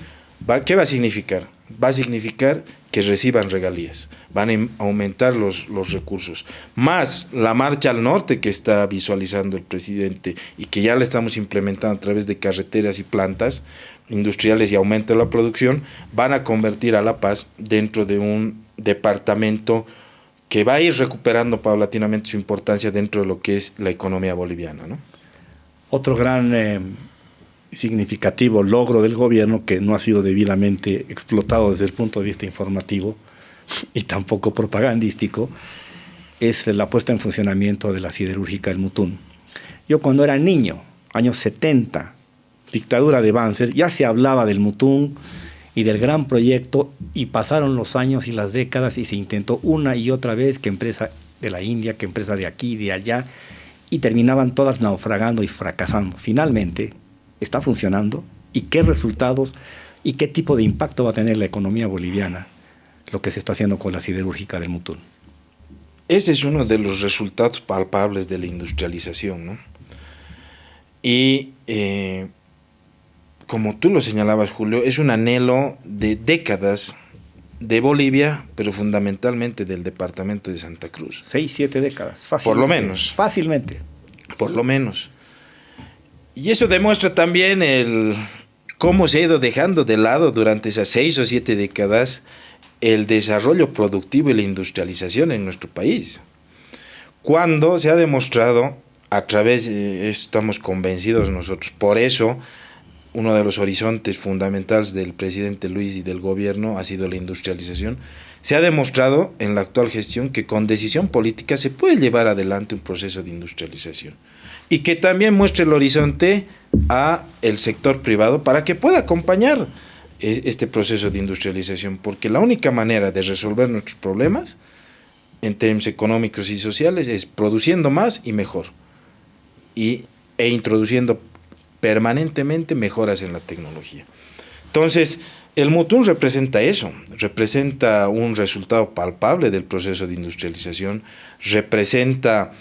¿qué va a significar? va a significar que reciban regalías, van a aumentar los recursos, más la marcha al norte que está visualizando el presidente y que ya la estamos implementando a través de carreteras y plantas industriales y aumento de la producción, van a convertir a La Paz dentro de un departamento que va a ir recuperando paulatinamente su importancia dentro de lo que es la economía boliviana, ¿no? Otro gran significativo logro del gobierno que no ha sido debidamente explotado desde el punto de vista informativo y tampoco propagandístico es la puesta en funcionamiento de la siderúrgica del Mutún. Yo cuando era niño, años 70, dictadura de Banzer, ya se hablaba del Mutún y del gran proyecto, y pasaron los años y las décadas y se intentó una y otra vez que empresa de la India, que empresa de aquí, de allá, y terminaban todas naufragando y fracasando. Finalmente, está funcionando, y qué resultados y qué tipo de impacto va a tener la economía boliviana lo que se está haciendo con la siderúrgica del Mutún. Ese es uno de los resultados palpables de la industrialización, ¿no? Y como tú lo señalabas, Julio, es un anhelo de décadas de Bolivia, pero fundamentalmente del departamento de Santa Cruz. 6, 7 décadas, fácilmente. Por lo menos. Fácilmente. Por lo menos. Y eso demuestra también cómo se ha ido dejando de lado durante esas 6 o 7 décadas el desarrollo productivo y la industrialización en nuestro país. Cuando se ha demostrado, a través, estamos convencidos nosotros, por eso uno de los horizontes fundamentales del presidente Luis y del gobierno ha sido la industrialización. Se ha demostrado en la actual gestión que con decisión política se puede llevar adelante un proceso de industrialización y que también muestre el horizonte a el sector privado para que pueda acompañar este proceso de industrialización, porque la única manera de resolver nuestros problemas en términos económicos y sociales es produciendo más y mejor e introduciendo permanentemente mejoras en la tecnología. Entonces, el Mutún representa eso, representa un resultado palpable del proceso de industrialización, representa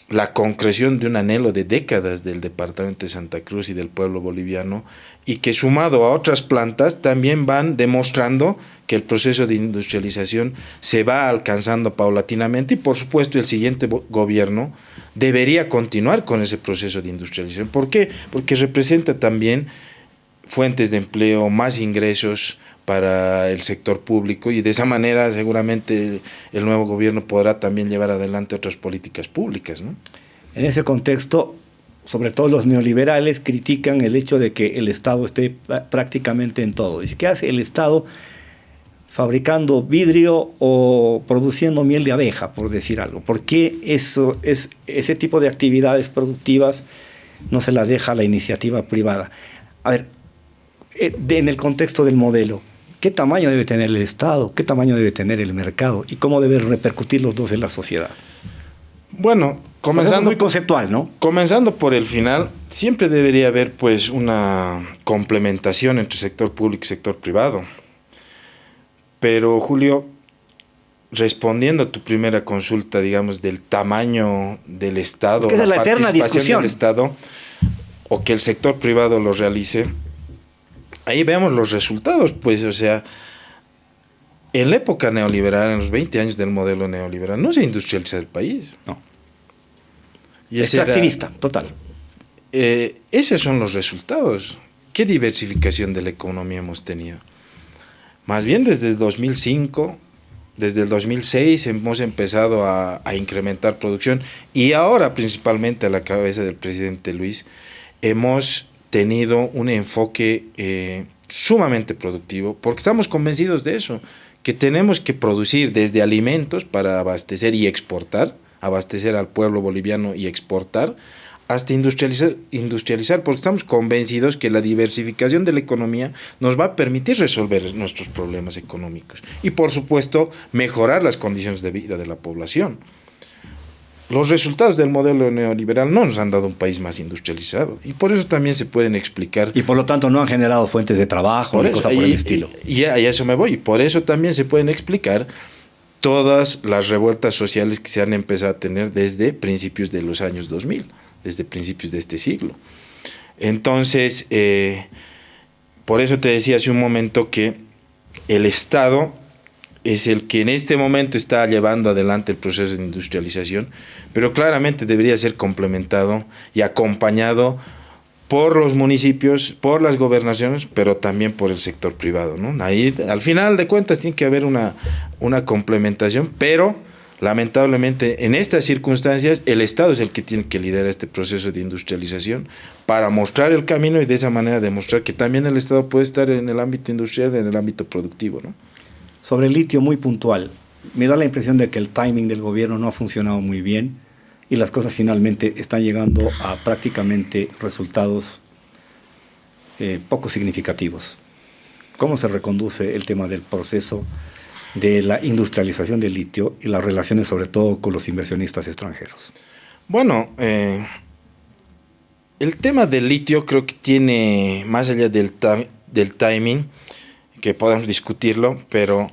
la concreción de un anhelo de décadas del departamento de Santa Cruz y del pueblo boliviano, y que sumado a otras plantas también van demostrando que el proceso de industrialización se va alcanzando paulatinamente, y por supuesto el siguiente gobierno debería continuar con ese proceso de industrialización. ¿Por qué? Porque representa también fuentes de empleo, más ingresos para el sector público, y de esa manera seguramente el nuevo gobierno podrá también llevar adelante otras políticas públicas, ¿no? En ese contexto, sobre todo los neoliberales critican el hecho de que el Estado esté prácticamente en todo. Dice, ¿qué hace el Estado fabricando vidrio o produciendo miel de abeja, por decir algo? ¿Por qué ese tipo de actividades productivas no se las deja a la iniciativa privada? A ver, en el contexto del modelo, ¿qué tamaño debe tener el Estado? ¿Qué tamaño debe tener el mercado? ¿Y cómo deben repercutir los dos en la sociedad? Bueno, comenzando, es muy conceptual, ¿no? Comenzando por el final, siempre debería haber pues una complementación entre sector público y sector privado. Pero, Julio, respondiendo a tu primera consulta, digamos, del tamaño del Estado, es la eterna discusión del Estado, o que el sector privado lo realice, ahí vemos los resultados, pues, o sea, en la época neoliberal, en los 20 años del modelo neoliberal, no se industrializó el país. No. Y extractivista, total. Esos son los resultados. ¿Qué diversificación de la economía hemos tenido? Más bien desde el 2005, desde el 2006 hemos empezado a incrementar producción, y ahora principalmente a la cabeza del presidente Luis hemos tenido un enfoque sumamente productivo, porque estamos convencidos de eso, que tenemos que producir desde alimentos para abastecer y exportar, abastecer al pueblo boliviano y exportar, hasta industrializar, porque estamos convencidos que la diversificación de la economía nos va a permitir resolver nuestros problemas económicos y, por supuesto, mejorar las condiciones de vida de la población. Los resultados del modelo neoliberal no nos han dado un país más industrializado, y por eso también se pueden explicar. Y por lo tanto no han generado fuentes de trabajo ni cosas por el estilo. Y a eso me voy, y por eso también se pueden explicar todas las revueltas sociales que se han empezado a tener desde principios de los años 2000, desde principios de este siglo. Entonces, Por eso te decía hace un momento que el Estado es el que en este momento está llevando adelante el proceso de industrialización, pero claramente debería ser complementado y acompañado por los municipios, por las gobernaciones, pero también por el sector privado, ¿no? Ahí, al final de cuentas, tiene que haber una complementación, pero lamentablemente en estas circunstancias el Estado es el que tiene que liderar este proceso de industrialización para mostrar el camino y de esa manera demostrar que también el Estado puede estar en el ámbito industrial, en el ámbito productivo, ¿no? Sobre el litio, muy puntual, me da la impresión de que el timing del gobierno no ha funcionado muy bien y las cosas finalmente están llegando a prácticamente resultados poco significativos. ¿Cómo se reconduce el tema del proceso de la industrialización del litio y las relaciones sobre todo con los inversionistas extranjeros? Bueno, el tema del litio creo que tiene, más allá del timing, que podemos discutirlo, pero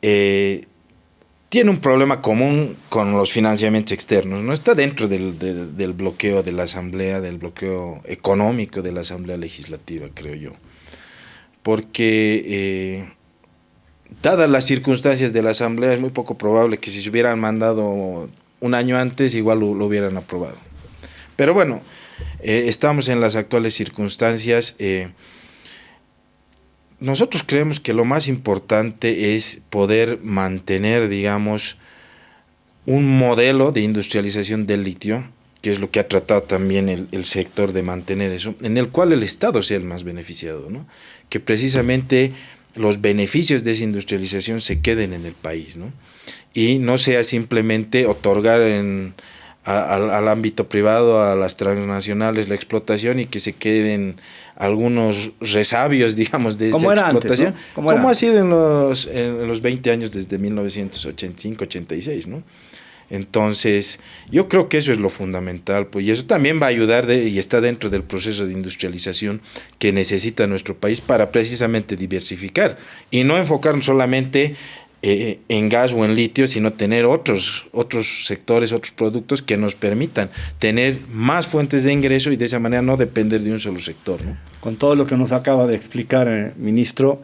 tiene un problema común con los financiamientos externos, no está dentro del bloqueo de la Asamblea, del bloqueo económico de la Asamblea Legislativa, creo yo, porque dadas las circunstancias de la Asamblea es muy poco probable que si se hubieran mandado un año antes igual lo hubieran aprobado. Pero bueno, estamos en las actuales circunstancias. Nosotros creemos que lo más importante es poder mantener, digamos, un modelo de industrialización del litio, que es lo que ha tratado también el sector de mantener eso, en el cual el Estado sea el más beneficiado, ¿no? Que precisamente los beneficios de esa industrialización se queden en el país, ¿no? Y no sea simplemente otorgar al ámbito privado, a las transnacionales, la explotación y que se queden algunos resabios, digamos, de esta explotación, antes, ¿no? como ha sido en los 20 años desde 1985-86, ¿no? Entonces, yo creo que eso es lo fundamental, pues, y eso también va a ayudar y está dentro del proceso de industrialización que necesita nuestro país para precisamente diversificar y no enfocarnos solamente en gas o en litio, sino tener otros sectores, otros productos que nos permitan tener más fuentes de ingreso y de esa manera no depender de un solo sector, ¿no? Con todo lo que nos acaba de explicar, ministro,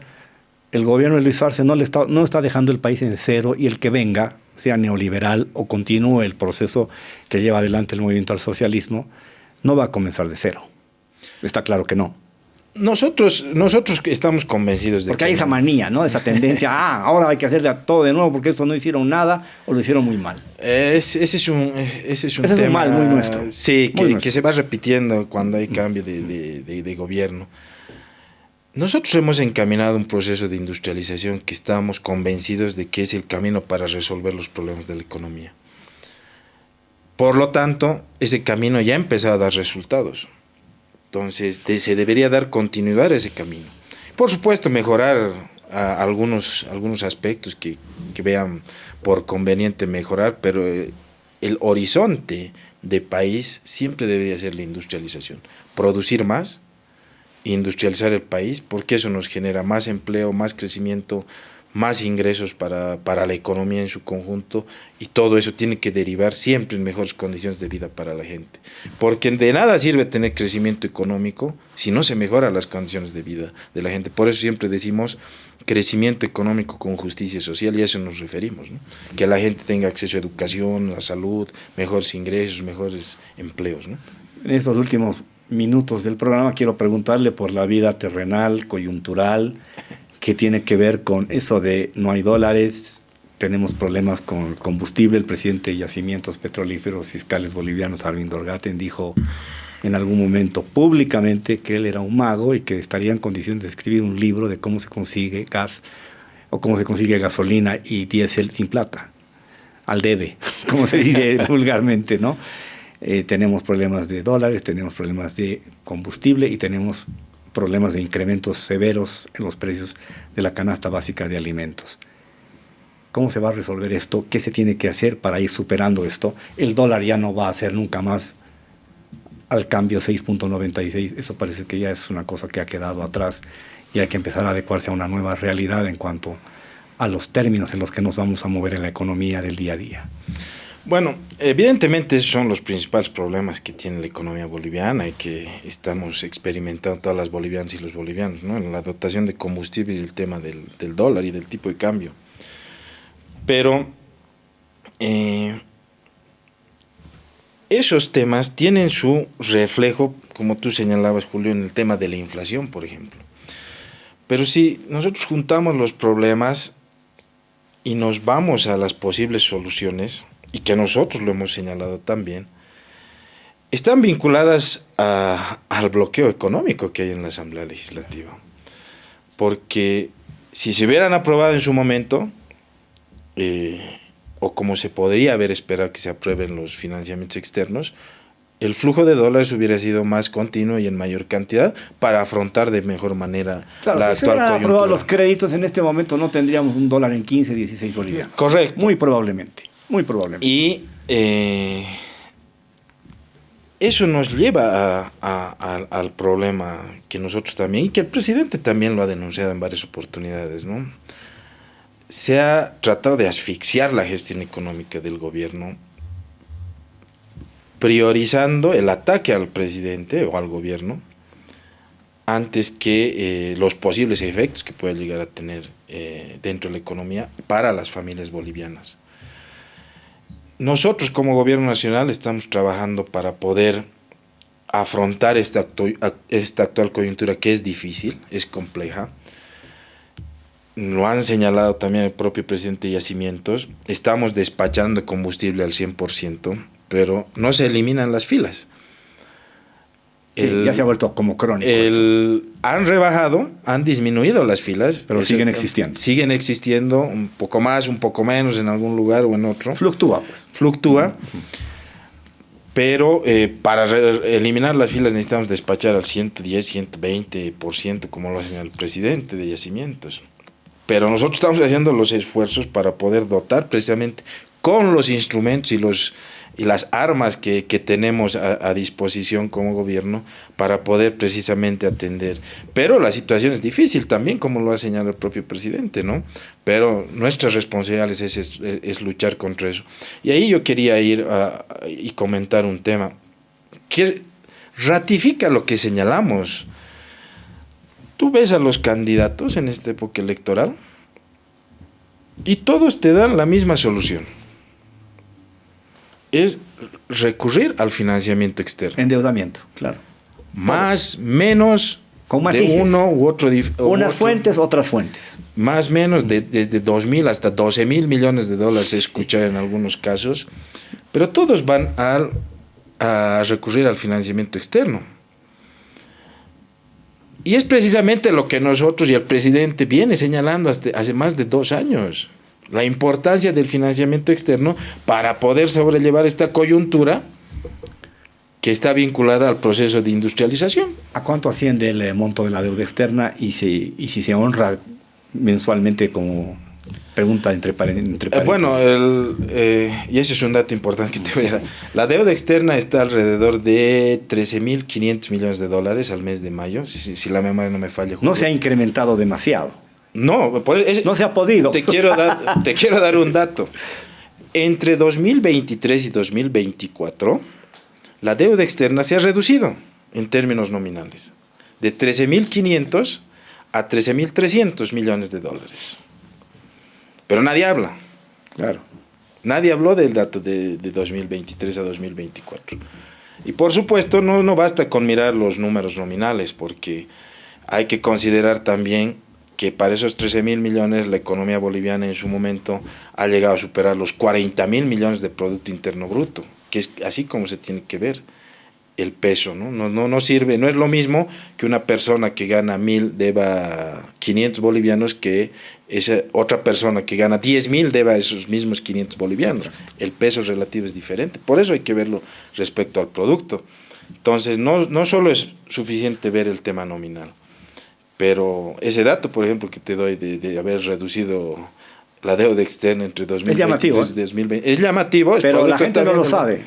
el gobierno de Luis Arce no está dejando el país en cero y el que venga, sea neoliberal o continúe el proceso que lleva adelante el movimiento al socialismo, no va a comenzar de cero. Está claro que no. Nosotros estamos convencidos de porque hay esa manía, ¿no? Esa tendencia, ahora hay que hacer todo de nuevo porque esto no hicieron nada o lo hicieron muy mal. Ese es un tema, un mal muy nuestro. Sí, muy nuestro. Que se va repitiendo cuando hay cambio de gobierno. Nosotros hemos encaminado un proceso de industrialización que estamos convencidos de que es el camino para resolver los problemas de la economía. Por lo tanto, ese camino ya ha empezado a dar resultados. Entonces, se debería dar continuidad a ese camino. Por supuesto, mejorar algunos aspectos que vean por conveniente mejorar, pero el horizonte de país siempre debería ser la industrialización. Producir más, industrializar el país, porque eso nos genera más empleo, más crecimiento, más ingresos para la economía en su conjunto, y todo eso tiene que derivar siempre en mejores condiciones de vida para la gente, porque de nada sirve tener crecimiento económico si no se mejoran las condiciones de vida de la gente. Por eso siempre decimos crecimiento económico con justicia social, y a eso nos referimos, ¿no? Que la gente tenga acceso a educación, a salud, mejores ingresos, mejores empleos, ¿no? En estos últimos minutos del programa quiero preguntarle por la vida terrenal, coyuntural, que tiene que ver con eso de no hay dólares, tenemos problemas con el combustible. El presidente de Yacimientos Petrolíferos Fiscales Bolivianos, Arvindo Orgaten, dijo en algún momento públicamente que él era un mago y que estaría en condiciones de escribir un libro de cómo se consigue gas o cómo se consigue gasolina y diésel sin plata, al debe, como se dice vulgarmente, ¿no? Tenemos problemas de dólares, tenemos problemas de combustible y tenemos problemas de incrementos severos en los precios de la canasta básica de alimentos. ¿Cómo se va a resolver esto? ¿Qué se tiene que hacer para ir superando esto? El dólar ya no va a ser nunca más al cambio 6.96. Eso parece que ya es una cosa que ha quedado atrás y hay que empezar a adecuarse a una nueva realidad en cuanto a los términos en los que nos vamos a mover en la economía del día a día. Bueno, evidentemente esos son los principales problemas que tiene la economía boliviana y que estamos experimentando todas las bolivianas y los bolivianos, ¿no? En la dotación de combustible y el tema del dólar y del tipo de cambio. Pero esos temas tienen su reflejo, como tú señalabas, Julio, en el tema de la inflación, por ejemplo. Pero si nosotros juntamos los problemas y nos vamos a las posibles soluciones, y que nosotros lo hemos señalado también, están vinculadas al bloqueo económico que hay en la Asamblea Legislativa. Porque si se hubieran aprobado en su momento, o como se podría haber esperado que se aprueben los financiamientos externos, el flujo de dólares hubiera sido más continuo y en mayor cantidad para afrontar de mejor manera la si se actual hubieran coyuntura. aprobado los créditos en este momento no tendríamos un dólar en 15, 16 bolivianos. Correcto. Muy probablemente. Muy probablemente. Y eso nos lleva al problema que nosotros también, y que el presidente también lo ha denunciado en varias oportunidades, ¿no? Se ha tratado de asfixiar la gestión económica del gobierno, priorizando el ataque al presidente o al gobierno antes que los posibles efectos que pueda llegar a tener dentro de la economía para las familias bolivianas. Nosotros como gobierno nacional estamos trabajando para poder afrontar esta actual coyuntura, que es difícil, es compleja. Lo han señalado también el propio presidente de Yacimientos. Estamos despachando combustible al 100%, pero no se eliminan las filas. Ya se ha vuelto como crónico. Han disminuido las filas. Pero siguen existiendo. Siguen existiendo, un poco más, un poco menos en algún lugar o en otro. Fluctúa, pues. Fluctúa. Pero para eliminar las filas necesitamos despachar al 110, 120%, como lo hace el presidente de Yacimientos. Pero nosotros estamos haciendo los esfuerzos para poder dotar precisamente con los instrumentos y las armas que tenemos a disposición como gobierno para poder precisamente atender. Pero la situación es difícil también, como lo ha señalado el propio presidente, ¿no? Pero nuestra responsabilidad es luchar contra eso. Y ahí yo quería ir y comentar un tema que ratifica lo que señalamos. Tú ves a los candidatos en esta época electoral y todos te dan la misma solución. Es recurrir al financiamiento externo. Endeudamiento, claro. Más, menos, con de matices. uno u otro. Unas fuentes, otras fuentes. Más, menos, desde 2.000 hasta 12.000 millones de dólares, he escuchado en algunos casos. Pero todos van a recurrir al financiamiento externo. Y es precisamente lo que nosotros y el presidente viene señalando hace más de 2 años. La importancia del financiamiento externo para poder sobrellevar esta coyuntura que está vinculada al proceso de industrialización. ¿A cuánto asciende el monto de la deuda externa y si se honra mensualmente como pregunta entre paréntesis? Bueno, y ese es un dato importante que te voy a dar. La deuda externa está alrededor de 13.500 millones de dólares al mes de mayo, si la memoria no me falla. Julio. No se ha incrementado demasiado. No, no se ha podido. Te quiero dar un dato. Entre 2023 y 2024, la deuda externa se ha reducido en términos nominales, de 13.500 a 13.300 millones de dólares. Pero nadie habla. Claro. Nadie habló del dato de 2023 a 2024. Y por supuesto no basta con mirar los números nominales, porque hay que considerar también que para esos 13.000 millones la economía boliviana en su momento ha llegado a superar los 40.000 millones de Producto Interno Bruto, que es así como se tiene que ver el peso, ¿no? No sirve, no es lo mismo que una persona que gana 1.000 deba 500 bolivianos que esa otra persona que gana 10.000 deba esos mismos 500 bolivianos. Exacto. El peso relativo es diferente, por eso hay que verlo respecto al producto. Entonces no solo es suficiente ver el tema nominal, pero ese dato, por ejemplo, que te doy de haber reducido la deuda externa entre 2023 y 2020, es llamativo. Pero la gente no lo sabe.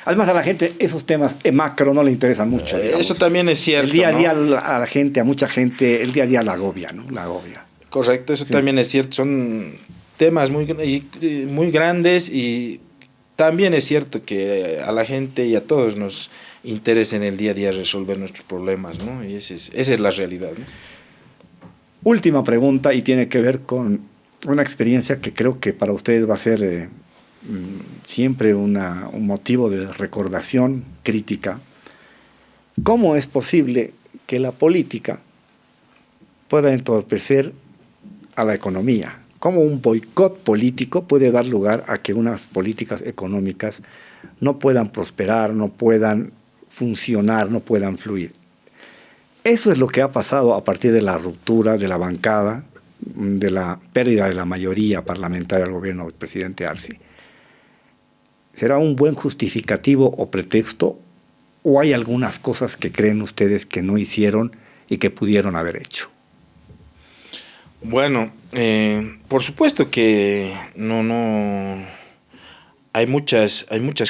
Además, a la gente esos temas macro no le interesan mucho. Eso también es cierto. El día a día, ¿no? A la gente, a mucha gente, el día a día la agobia, ¿no? La agobia. Correcto, eso sí. También es cierto. Son temas muy grandes y también es cierto que a la gente y a todos nos interesa en el día a día resolver nuestros problemas, ¿no? Y esa es la realidad, ¿no? Última pregunta, y tiene que ver con una experiencia que creo que para ustedes va a ser siempre un motivo de recordación crítica. ¿Cómo es posible que la política pueda entorpecer a la economía? ¿Cómo un boicot político puede dar lugar a que unas políticas económicas no puedan prosperar, no puedan funcionar, no puedan fluir? Eso es lo que ha pasado a partir de la ruptura de la bancada, de la pérdida de la mayoría parlamentaria al gobierno del presidente Arce. ¿Será un buen justificativo o pretexto? ¿O hay algunas cosas que creen ustedes que no hicieron y que pudieron haber hecho? Bueno, por supuesto que no hay muchas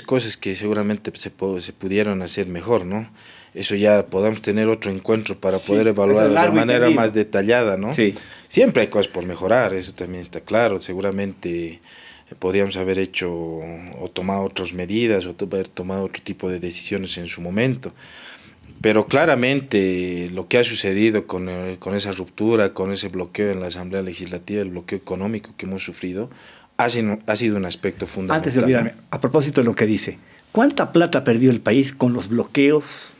cosas que seguramente se pudieron hacer mejor, ¿no? Eso ya podamos tener otro encuentro para poder evaluar de manera más detallada, ¿no? Sí. Siempre hay cosas por mejorar, eso también está claro. Seguramente podríamos haber hecho o tomado otras medidas o haber tomado otro tipo de decisiones en su momento. Pero claramente lo que ha sucedido con esa ruptura, con ese bloqueo en la Asamblea Legislativa, el bloqueo económico que hemos sufrido, ha sido un aspecto fundamental. Antes de olvidarme, a propósito de lo que dice, ¿cuánta plata perdió el país con los bloqueos,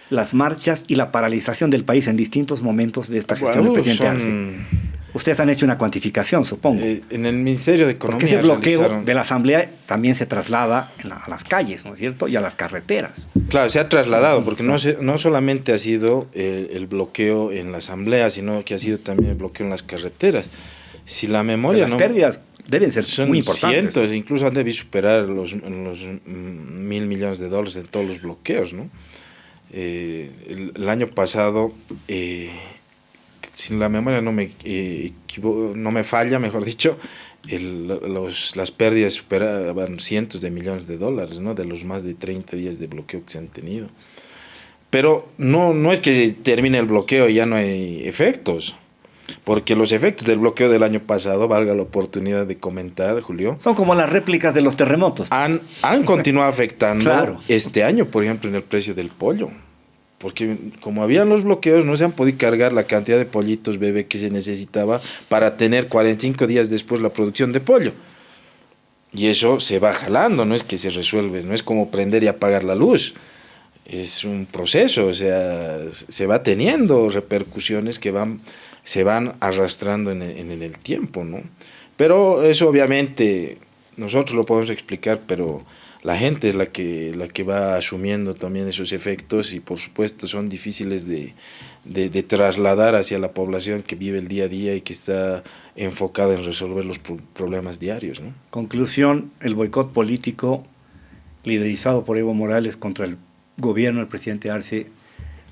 las marchas y la paralización del país en distintos momentos de esta gestión del presidente Arce? Ustedes han hecho una cuantificación, supongo. En el Ministerio de Economía. Porque ese bloqueo de la Asamblea también se traslada a las calles, ¿no es cierto? Y a las carreteras. Claro, se ha trasladado, porque no solamente ha sido el bloqueo en la Asamblea, sino que ha sido también el bloqueo en las carreteras. Si la memoria las pérdidas deben ser son muy importantes. Cientos, incluso han debido superar los $1.000 millones en todos los bloqueos, ¿no? El año pasado, si la memoria no me falla, mejor dicho, las pérdidas superaban cientos de millones de dólares, ¿no? De los más de 30 días de bloqueo que se han tenido. Pero no es que termine el bloqueo y ya no hay efectos, porque los efectos del bloqueo del año pasado, valga la oportunidad de comentar, Julio, son como las réplicas de los terremotos. Han continuado afectando claro. Este año, por ejemplo, en el precio del pollo. Porque como habían los bloqueos, no se han podido cargar la cantidad de pollitos bebé que se necesitaba para tener 45 días después la producción de pollo. Y eso se va jalando, no es que se resuelve, no es como prender y apagar la luz. Es un proceso, o sea, se va teniendo repercusiones que se van arrastrando en el tiempo, ¿no? Pero eso obviamente nosotros lo podemos explicar, pero la gente es la que va asumiendo también esos efectos y por supuesto son difíciles de trasladar hacia la población que vive el día a día y que está enfocada en resolver los problemas diarios, ¿no? Conclusión, el boicot político liderizado por Evo Morales contra el gobierno del presidente Arce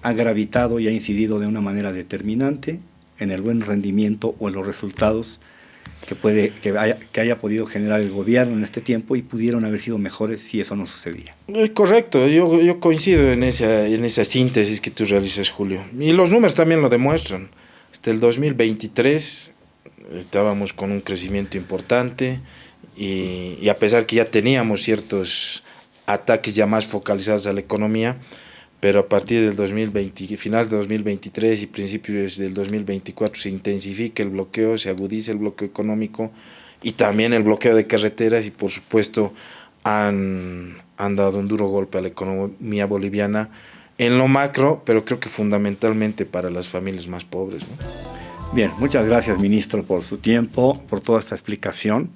ha gravitado y ha incidido de una manera determinante en el buen rendimiento o en los resultados que haya podido generar el gobierno en este tiempo y pudieron haber sido mejores si eso no sucedía. Es correcto, yo coincido en esa síntesis que tú realizas, Julio. Y los números también lo demuestran. Hasta el 2023 estábamos con un crecimiento importante y a pesar que ya teníamos ciertos ataques ya más focalizados a la economía, pero a partir del final de 2023 y principios del 2024 se intensifica el bloqueo, se agudiza el bloqueo económico y también el bloqueo de carreteras y por supuesto han dado un duro golpe a la economía boliviana en lo macro, pero creo que fundamentalmente para las familias más pobres, ¿no? Bien, muchas gracias, ministro, por su tiempo, por toda esta explicación.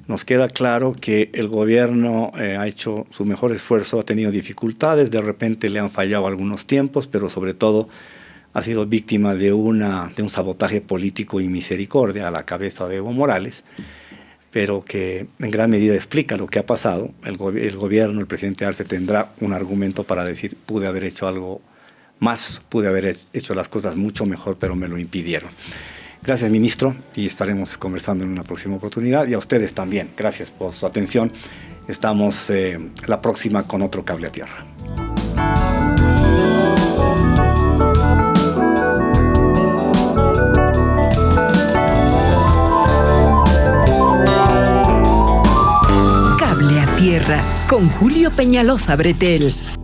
Nos queda claro que el gobierno ha hecho su mejor esfuerzo, ha tenido dificultades, de repente le han fallado algunos tiempos, pero sobre todo ha sido víctima de un sabotaje político y misericordia a la cabeza de Evo Morales, pero que en gran medida explica lo que ha pasado. El gobierno, el presidente Arce tendrá un argumento para decir, pude haber hecho algo más, pude haber hecho las cosas mucho mejor, pero me lo impidieron. Gracias, ministro, y estaremos conversando en una próxima oportunidad. Y a ustedes también, gracias por su atención. Estamos la próxima con otro Cable a Tierra. Cable a Tierra. con Julio Peñalosa Bretel.